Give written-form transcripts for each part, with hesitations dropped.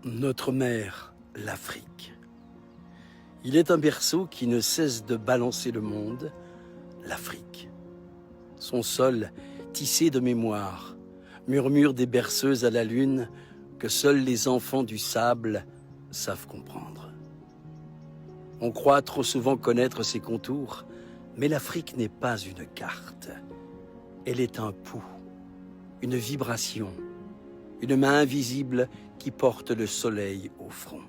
Notre mère, l'Afrique. Il est un berceau qui ne cesse de balancer le monde, l'Afrique. Son sol, tissé de mémoire, murmure des berceuses à la lune que seuls les enfants du sable savent comprendre. On croit trop souvent connaître ses contours, mais l'Afrique n'est pas une carte. Elle est un pouls, une vibration, une main invisible qui porte le soleil au front.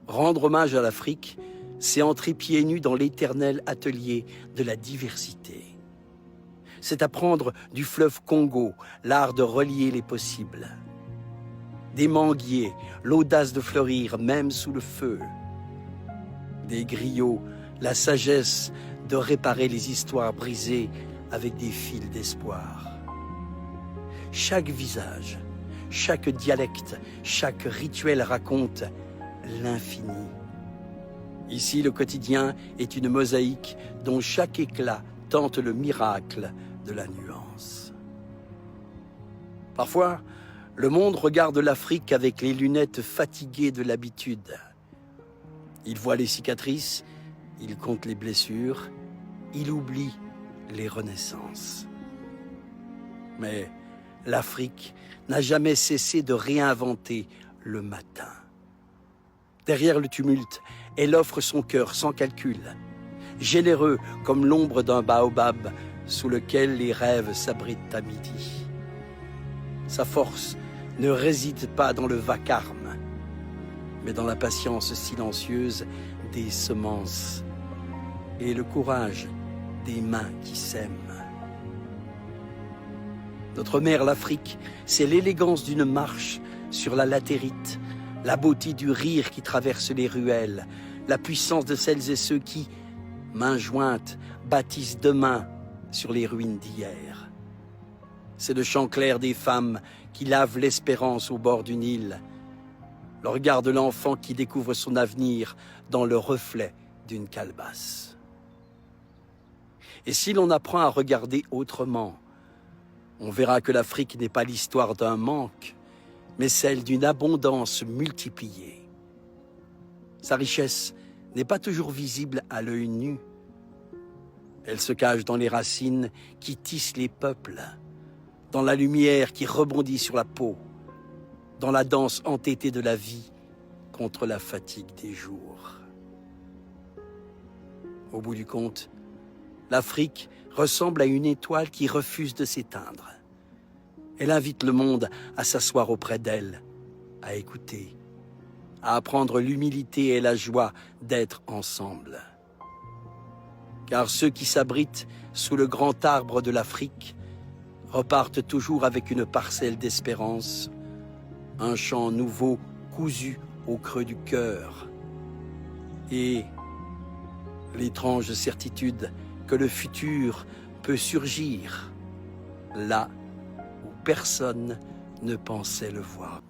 Rendre hommage à l'Afrique, c'est entrer pieds nus dans l'éternel atelier de la diversité. C'est apprendre du fleuve Congo l'art de relier les possibles. Des manguiers, l'audace de fleurir même sous le feu. Des griots, la sagesse de réparer les histoires brisées avec des fils d'espoir. Chaque visage, chaque dialecte, chaque rituel raconte l'infini. Ici, le quotidien est une mosaïque dont chaque éclat tente le miracle de la nuance. Parfois, le monde regarde l'Afrique avec les lunettes fatiguées de l'habitude. Il voit les cicatrices, il compte les blessures, il oublie les renaissances. Mais l'Afrique n'a jamais cessé de réinventer le matin. Derrière le tumulte, elle offre son cœur sans calcul, généreux comme l'ombre d'un baobab sous lequel les rêves s'abritent à midi. Sa force ne réside pas dans le vacarme, mais dans la patience silencieuse des semences et le courage des mains qui sèment. Notre mère, l'Afrique, c'est l'élégance d'une marche sur la latérite, la beauté du rire qui traverse les ruelles, la puissance de celles et ceux qui, mains jointes, bâtissent demain sur les ruines d'hier. C'est le chant clair des femmes qui lavent l'espérance au bord du Nil, le regard de l'enfant qui découvre son avenir dans le reflet d'une calebasse. Et si l'on apprend à regarder autrement, on verra que l'Afrique n'est pas l'histoire d'un manque, mais celle d'une abondance multipliée. Sa richesse n'est pas toujours visible à l'œil nu. Elle se cache dans les racines qui tissent les peuples, dans la lumière qui rebondit sur la peau, dans la danse entêtée de la vie contre la fatigue des jours. Au bout du compte, l'Afrique ressemble à une étoile qui refuse de s'éteindre. Elle invite le monde à s'asseoir auprès d'elle, à écouter, à apprendre l'humilité et la joie d'être ensemble. Car ceux qui s'abritent sous le grand arbre de l'Afrique repartent toujours avec une parcelle d'espérance, un chant nouveau cousu au creux du cœur et l'étrange certitude que le futur peut surgir là où personne ne pensait le voir.